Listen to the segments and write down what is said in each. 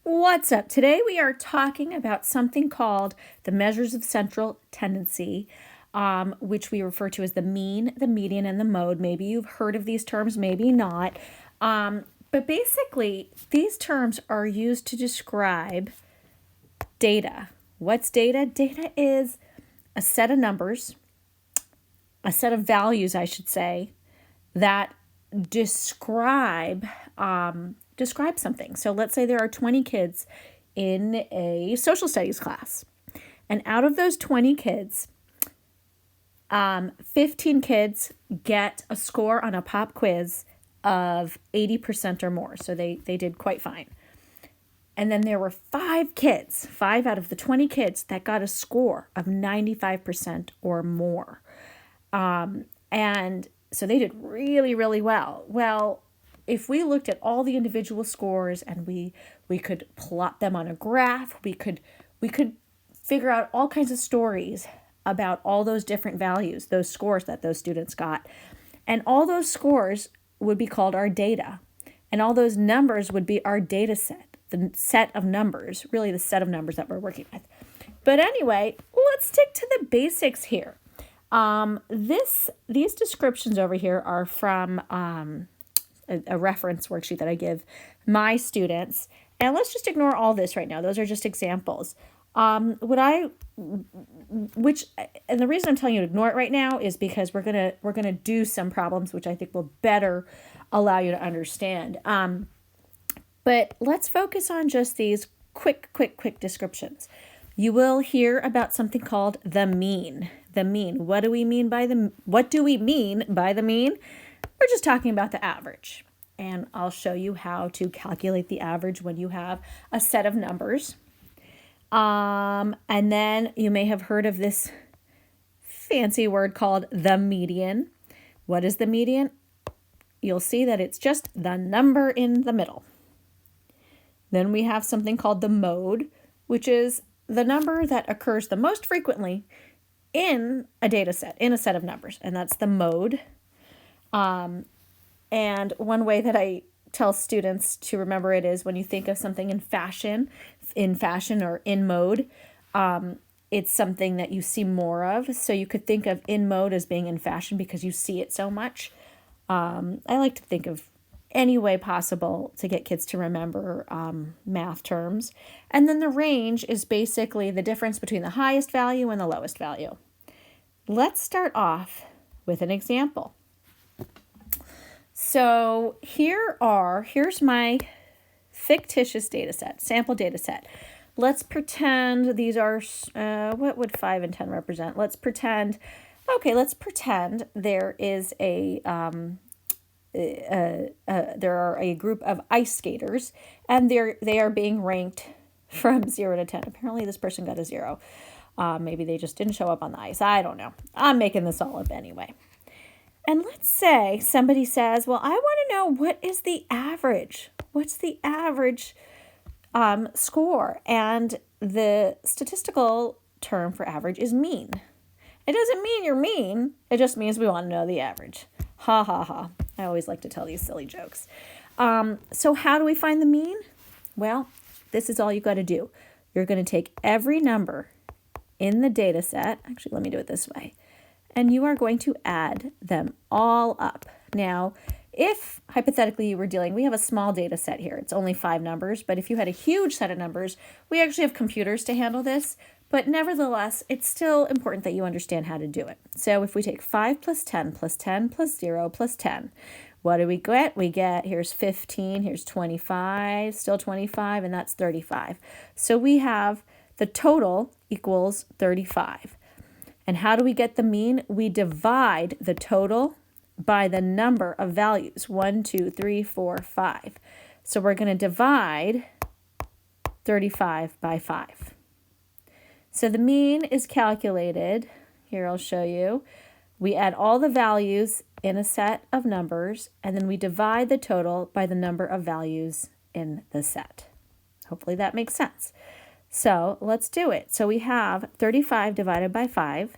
What's up? Today we are talking about something called the measures of central tendency, which we refer to as the mean, the median, and the mode. Maybe you've heard of these terms, maybe not. But basically, these terms are used to describe data. What's data? Data is a set of numbers, a set of values, I should say, that describe something. So let's say there are 20 kids in a social studies class, and out of those 20 kids, 15 kids get a score on a pop quiz of 80% or more. So they did quite fine. And then there were 5 out of the 20 kids that got a score of 95% or more. And so they did really, really well. Well, if we looked at all the individual scores and we could plot them on a graph, we could figure out all kinds of stories about all those different values, those scores that those students got. And all those scores would be called our data. And all those numbers would be our data set, the set of numbers, really the set of numbers that we're working with. But anyway, let's stick to the basics here. These descriptions over here are from a reference worksheet that I give my students. And let's just ignore all this right now. Those are just examples. And the reason I'm telling you to ignore it right now is because we're gonna do some problems which I think will better allow you to understand. But let's focus on just these quick descriptions. You will hear about something called the mean. The mean. What do we mean by the mean? We're just talking about the average. And I'll show you how to calculate the average when you have a set of numbers. And then you may have heard of this fancy word called the median. What is the median? You'll see that it's just the number in the middle. Then we have something called the mode, which is the number that occurs the most frequently in a data set, in a set of numbers, and that's the mode. And one way that I tell students to remember it is when you think of something in fashion or in mode, it's something that you see more of. So you could think of in mode as being in fashion because you see it so much. I like to think of any way possible to get kids to remember math terms. And then the range is basically the difference between the highest value and the lowest value. Let's start off with an example. So here's my fictitious data set, sample data set. Let's pretend these are, what would 5 and 10 represent? Let's pretend there is there are a group of ice skaters, and they are being ranked from 0 to 10. Apparently this person got a 0. Maybe they just didn't show up on the ice. I don't know. I'm making this all up anyway. And let's say somebody says, well, I want to know what is the average. What's the average score? And the statistical term for average is mean. It doesn't mean you're mean. It just means we want to know the average. Ha ha ha. I always like to tell these silly jokes. So how do we find the mean? Well, this is all you got to do. You're going to take every number in the data set. Actually, let me do it this way. And you are going to add them all up. Now, if hypothetically we have a small data set here, it's only 5 numbers, but if you had a huge set of numbers, we actually have computers to handle this, but nevertheless, it's still important that you understand how to do it. So if we take 5 plus 10 plus 10 plus 0 plus 10, what do we get? We get, here's 15, here's 25, still 25, and that's 35. So we have the total equals 35. And how do we get the mean? We divide the total by the number of values, 1, 2, 3, 4, 5. So we're going to divide 35 by 5. So the mean is calculated. Here, I'll show you. We add all the values in a set of numbers, and then we divide the total by the number of values in the set. Hopefully that makes sense. So let's do it. So we have 35 divided by 5.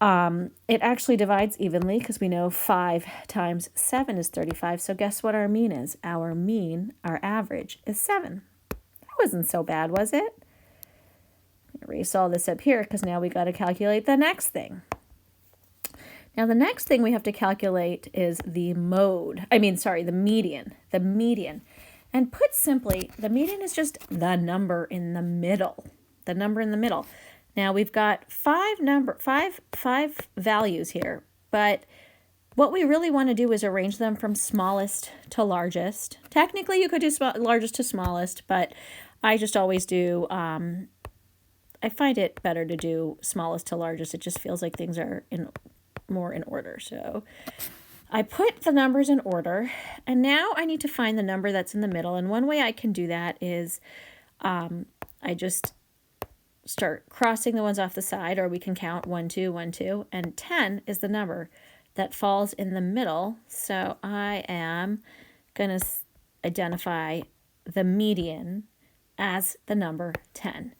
It actually divides evenly because we know 5 times 7 is 35. So guess what our mean is? Our mean, our average, is 7. That wasn't so bad, was it? Erase all this up here because now we got to calculate the next thing. Now the next thing we have to calculate is the median. The median. And put simply, the median is just the number in the middle. The number in the middle. Now we've got five values here, but what we really want to do is arrange them from smallest to largest. Technically, you could do largest to smallest, but I just always do, I find it better to do smallest to largest. It just feels like things are more in order. So I put the numbers in order, and now I need to find the number that's in the middle. And one way I can do that is I just start crossing the ones off the side, or we can count 1, 2, 1, 2, and 10 is the number that falls in the middle. So I am going to identify the median as the number 10.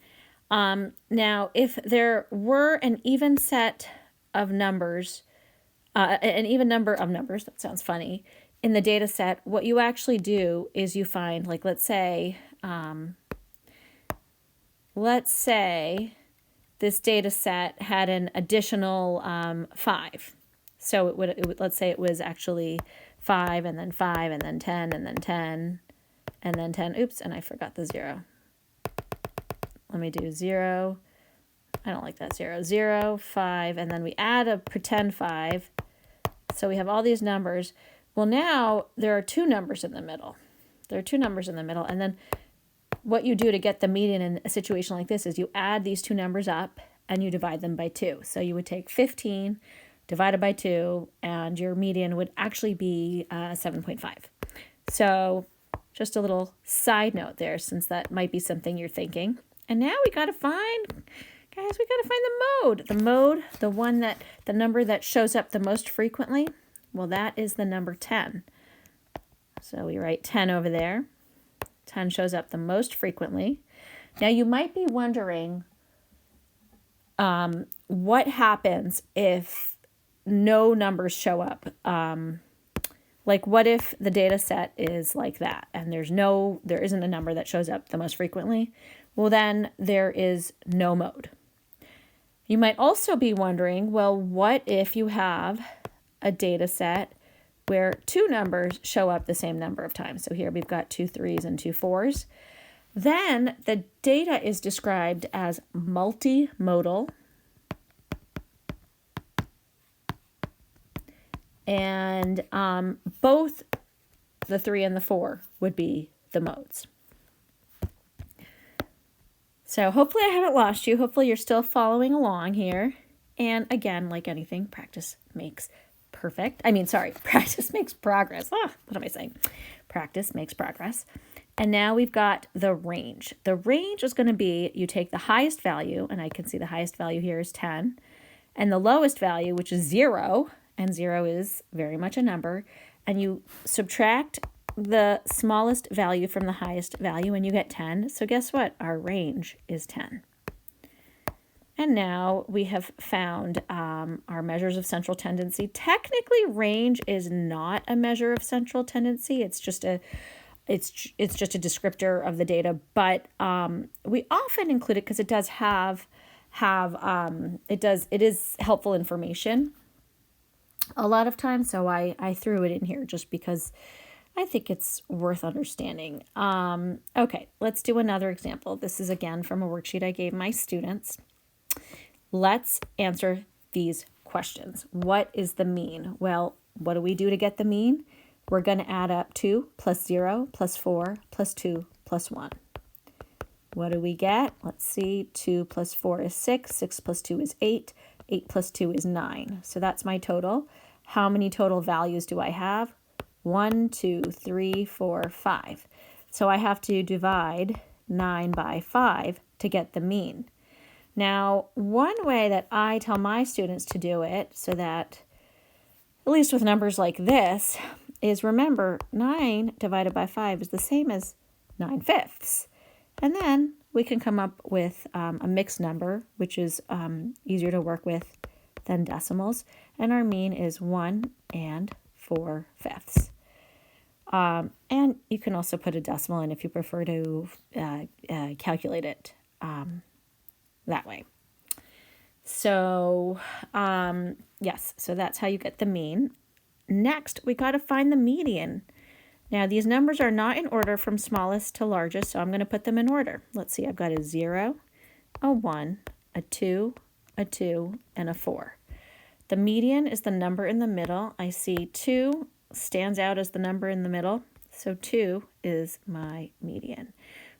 Now, if there were an even set of numbers, an even number of numbers, that sounds funny, in the data set, what you actually do is you find, like, let's say this data set had an additional 5. So it would, let's say it was actually 5 and then 5 and then 10 and then 10 and then 10. Oops, and I forgot the 0. Let me do 0. I don't like that 0. 0, 5, and then we add a pretend 5. So we have all these numbers. Well, now there are 2 numbers in the middle. There are 2 numbers in the middle, and then what you do to get the median in a situation like this is you add these 2 numbers up and you divide them by 2. So you would take 15 divided by 2, and your median would actually be 7.5. So just a little side note there, since that might be something you're thinking. And now we got to find, guys, we got to find the mode. The mode, the number that shows up the most frequently, well, that is the number 10. So we write 10 over there. 10 shows up the most frequently. Now you might be wondering what happens if no numbers show up. Like, what if the data set is like that and there isn't a number that shows up the most frequently? Well, then there is no mode. You might also be wondering, well, what if you have a data set where 2 numbers show up the same number of times? So here we've got 2 3s and 2 4s. Then the data is described as multimodal. And both the 3 and the 4 would be the modes. So hopefully I haven't lost you. Hopefully you're still following along here. And again, like anything, practice makes practice makes progress. What am I saying? Practice makes progress. And now we've got the range. The range is going to be, you take the highest value, and I can see the highest value here is 10, and the lowest value, which is 0, and 0 is very much a number, and you subtract the smallest value from the highest value, and you get 10. So guess what? Our range is 10. And now we have found our measures of central tendency. Technically, range is not a measure of central tendency. It's just a descriptor of the data, but we often include it because it does it is helpful information a lot of times. So I threw it in here just because I think it's worth understanding. Okay, let's do another example. This is again from a worksheet I gave my students. Let's answer these questions. What is the mean? Well, what do we do to get the mean? We're going to add up 2 plus 0 plus 4 plus 2 plus 1. What do we get? Let's see. 2 plus 4 is 6. 6 plus 2 is 8. 8 plus 2 is 9. So that's my total. How many total values do I have? 1, 2, 3, 4, 5. So I have to divide 9 by 5 to get the mean. Now, one way that I tell my students to do it, so that, at least with numbers like this, is remember 9 divided by 5 is the same as 9/5. And then we can come up with a mixed number, which is easier to work with then decimals, and our mean is 1 and 4/5. And you can also put a decimal in if you prefer to calculate it that way. So, yes, so that's how you get the mean. Next, we got to find the median. Now, these numbers are not in order from smallest to largest, so I'm going to put them in order. Let's see, I've got a 0, a 1, a 2, a 2, and a 4. The median is the number in the middle. I see 2 stands out as the number in the middle, so 2 is my median.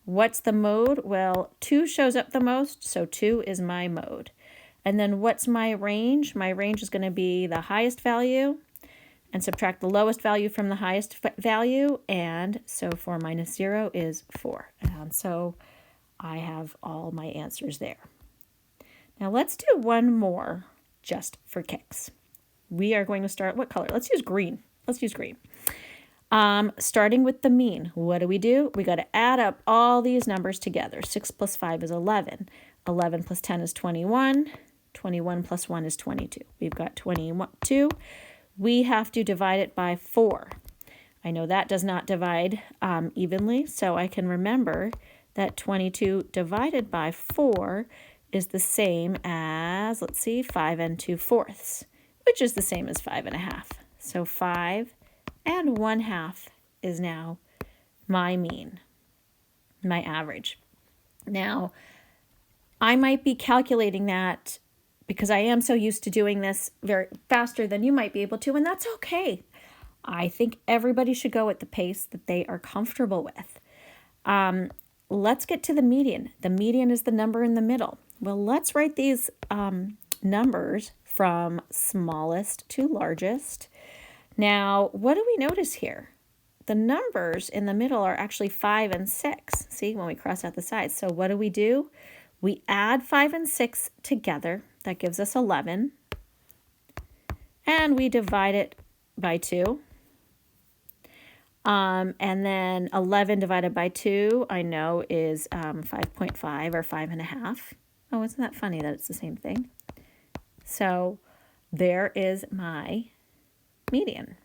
What's the mode? Well, 2 shows up the most, so 2 is my mode. And then what's my range? My range is going to be the highest value and subtract the lowest value from the highest value, and so 4 minus 0 is 4. And so I have all my answers there. Now let's do one more just for kicks. We are going to start, what color? Let's use green. Let's use green. Starting with the mean, what do? We got to add up all these numbers together. 6 plus 5 is 11. 11 plus 10 is 21. 21 plus 1 is 22. We've got 22. We have to divide it by 4. I know that does not divide evenly, so I can remember that 22 divided by 4 is the same as, let's see, 5 2/4, which is the same as 5 1/2. So 5 1/2 is now my mean, my average. Now, I might be calculating that because I am so used to doing this very faster than you might be able to, and that's okay. I think everybody should go at the pace that they are comfortable with. Let's get to the median. The median is the number in the middle. Well, let's write these numbers from smallest to largest. Now, what do we notice here? The numbers in the middle are actually 5 and 6. See, when we cross out the sides. So what do? We add 5 and 6 together. That gives us 11. And we divide it by 2. And then 11 divided by 2, I know, is 5.5 or 5 1/2. Oh, isn't that funny that it's the same thing? So there is my median.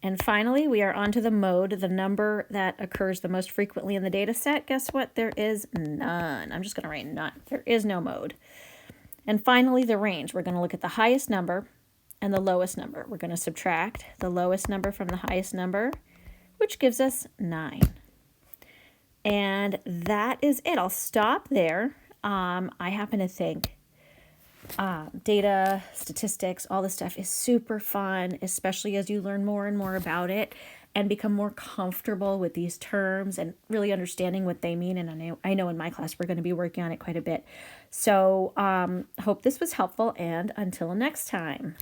And finally, we are on to the mode, the number that occurs the most frequently in the data set. Guess what? There is none. I'm just going to write none. There is no mode. And finally, the range. We're going to look at the highest number and the lowest number. We're going to subtract the lowest number from the highest number, which gives us 9. And that is it. I'll stop there. I happen to think data, statistics, all this stuff is super fun, especially as you learn more and more about it and become more comfortable with these terms and really understanding what they mean. And I know in my class we're going to be working on it quite a bit. So hope this was helpful, and until next time.